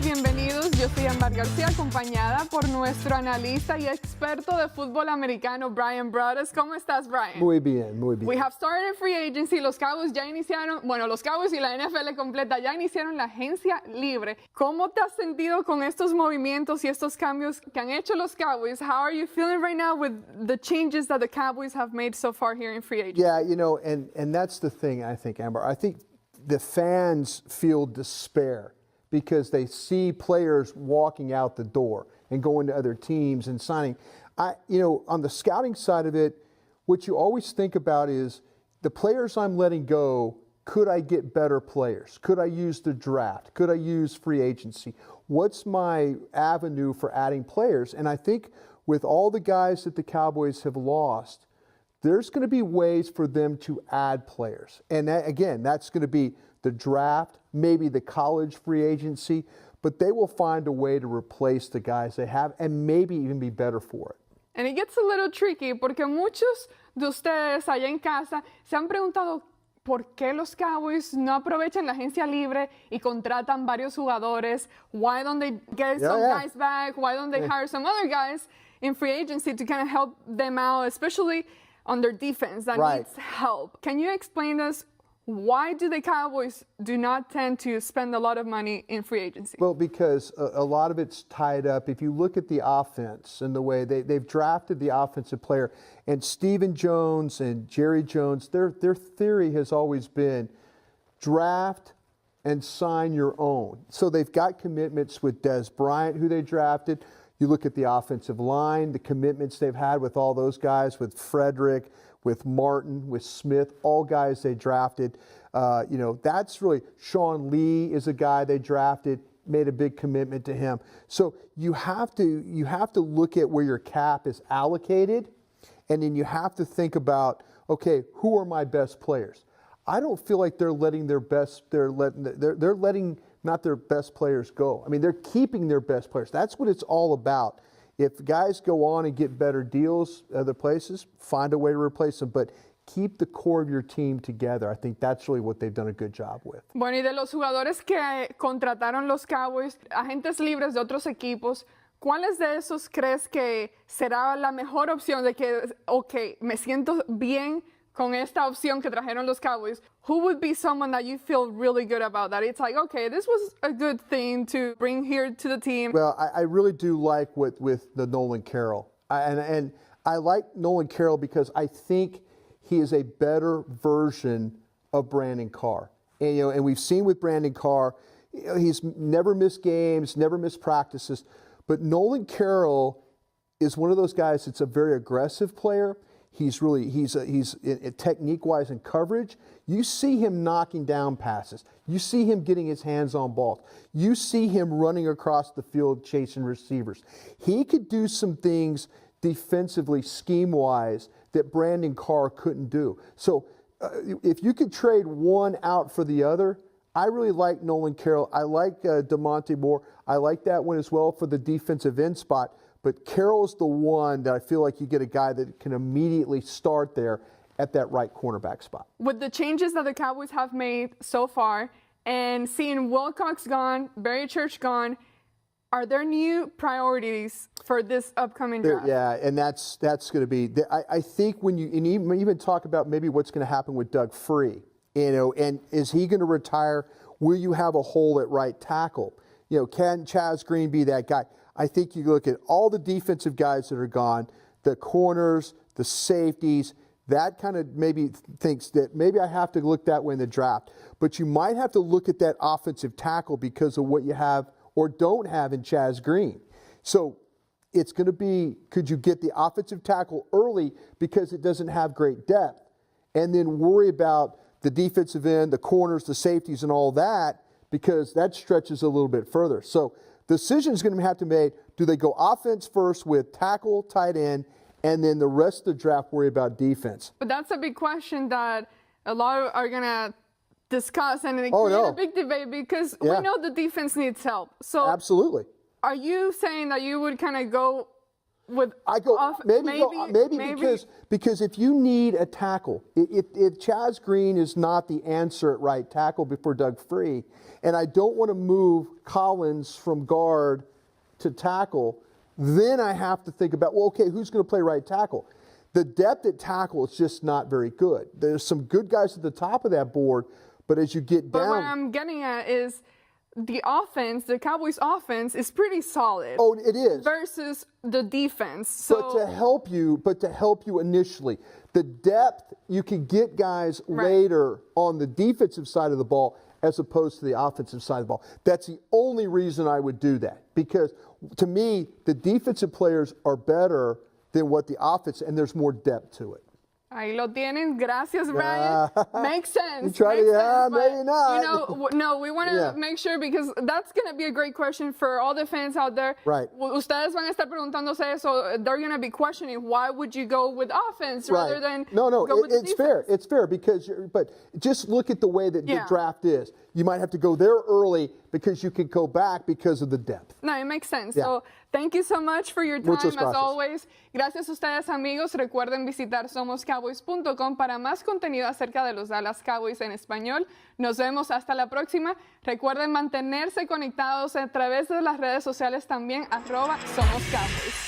bienvenidos. Yo soy Ambar Garcia, acompañada por nuestro analista y experto de fútbol americano, Broaddus. ¿Cómo estás, Bryan? Muy bien, muy bien. We have started free agency. Los Cowboys ya iniciaron, bueno, los Cowboys y la NFL completa ya iniciaron la agencia libre. ¿Cómo te has sentido con estos movimientos y estos cambios que han hecho los Cowboys? How are you feeling right now with the changes that the Cowboys have made so far here in free agency? Yeah, you know, and that's the thing, I think, Amber. I think the fans feel despair because they see players walking out the door and going to other teams and signing. On the scouting side of it, what you always think about is the players I'm letting go, could I get better players? Could I use the draft? Could I use free agency? What's my avenue for adding players? And I think with all the guys that the Cowboys have lost, there's going to be ways for them to add players. And that, again, that's going to be the draft, maybe the college free agency, but they will find a way to replace the guys they have and maybe even be better for it. And it gets a little tricky porque muchos de ustedes allá en casa se han preguntado por qué los Cowboys no aprovechan la agencia libre y contratan varios jugadores. Why don't they get some guys back? Why don't they hire some other guys in free agency to kind of help them out, especially on their defense that needs help? Can you explain to us why do the Cowboys do not tend to spend a lot of money in free agency? Well, because a lot of it's tied up. If you look at the offense and the way they've drafted the offensive player, and Stephen Jones and Jerry Jones, their theory has always been draft and sign your own. So they've got commitments with Bryan, who they drafted. You look at the offensive line, the commitments they've had with all those guys, with Frederick, with Martin, with Smith, all guys they drafted. That's really, Sean Lee is a guy they drafted, made a big commitment to him. So you have to look at where your cap is allocated, and then you have to think about, okay, who are my best players? I don't feel like they're letting not their best players go. I mean, they're keeping their best players. That's what it's all about. If guys go on and get better deals other places, find a way to replace them, but keep the core of your team together. I think that's really what they've done a good job with. Bueno, y de los jugadores que contrataron los Cowboys, agentes libres de otros equipos, ¿cuáles de esos crees que será la mejor opción de que, ok, me siento bien con esta opción que trajeron los Cowboys? Who would be someone that you feel really good about, that it's like, okay, this was a good thing to bring here to the team? Well, I really do like with the Nolan Carroll. And I like Nolan Carroll because I think he is a better version of Brandon Carr. And we've seen with Brandon Carr, he's never missed games, never missed practices. But Nolan Carroll is one of those guys that's a very aggressive player. He's technique-wise in coverage. You see him knocking down passes. You see him getting his hands on balls. You see him running across the field chasing receivers. He could do some things defensively, scheme-wise, that Brandon Carr couldn't do. So if you could trade one out for the other, I really like Nolan Carroll. I like DeMonte Moore. I like that one as well for the defensive end spot. But Carroll's the one that I feel like you get a guy that can immediately start there at that right cornerback spot. With the changes that the Cowboys have made so far and seeing Wilcox gone, Barry Church gone, are there new priorities for this upcoming draft? Yeah, and that's going to be, I think when you even talk about maybe what's going to happen with Doug Free, and is he going to retire? Will you have a hole at right tackle? Can Chaz Green be that guy? I think you look at all the defensive guys that are gone, the corners, the safeties, that kind of maybe thinks that maybe I have to look that way in the draft. But you might have to look at that offensive tackle because of what you have or don't have in Chaz Green. So it's going to be, could you get the offensive tackle early because it doesn't have great depth, and then worry about the defensive end, the corners, the safeties, and all that, because that stretches a little bit further. So the decision is going to have to be made. Do they go offense first with tackle, tight end, and then the rest of the draft worry about defense? But that's a big question that a lot are going to discuss and create a big debate because we know the defense needs help. So absolutely. Are you saying that you would kind of go with I go maybe maybe because if you need a tackle, if Chaz Green is not the answer at right tackle before Doug Free, and I don't want to move Collins from guard to tackle, then I have to think about, well, okay, who's going to play right tackle? The depth at tackle is just not very good. There's some good guys at the top of that board, but as you get But what down, I'm getting at is the offense, the Cowboys' offense, is pretty solid. oh, it is. Versus the defense. So But to help you initially, the depth, you can get guys Right. later on the defensive side of the ball as opposed to the offensive side of the ball. That's the only reason I would do that, because to me, the defensive players are better than what the offense, and there's more depth to it. Ahí lo tienen. Gracias, Bryan. Makes sense. You try to, Makes sense, but, maybe not. You know, no, we want to Yeah. make sure, because that's going to be a great question for all the fans out there. Right. Ustedes van a estar preguntándose eso. They're going to be questioning, why would you go with offense rather than no, go with the it's fair. defense? It's fair because, but just look at the way that Yeah. the draft is. You might have to go there early because you can go back because of the depth. No, it makes sense. Yeah. So, thank you so much for your time, Muchas as gracias. always. Gracias a ustedes, amigos. Recuerden visitar somoscowboys.com para más contenido acerca de los Dallas Cowboys en español. Nos vemos hasta la próxima. Recuerden mantenerse conectados a través de las redes sociales también, @somoscowboys.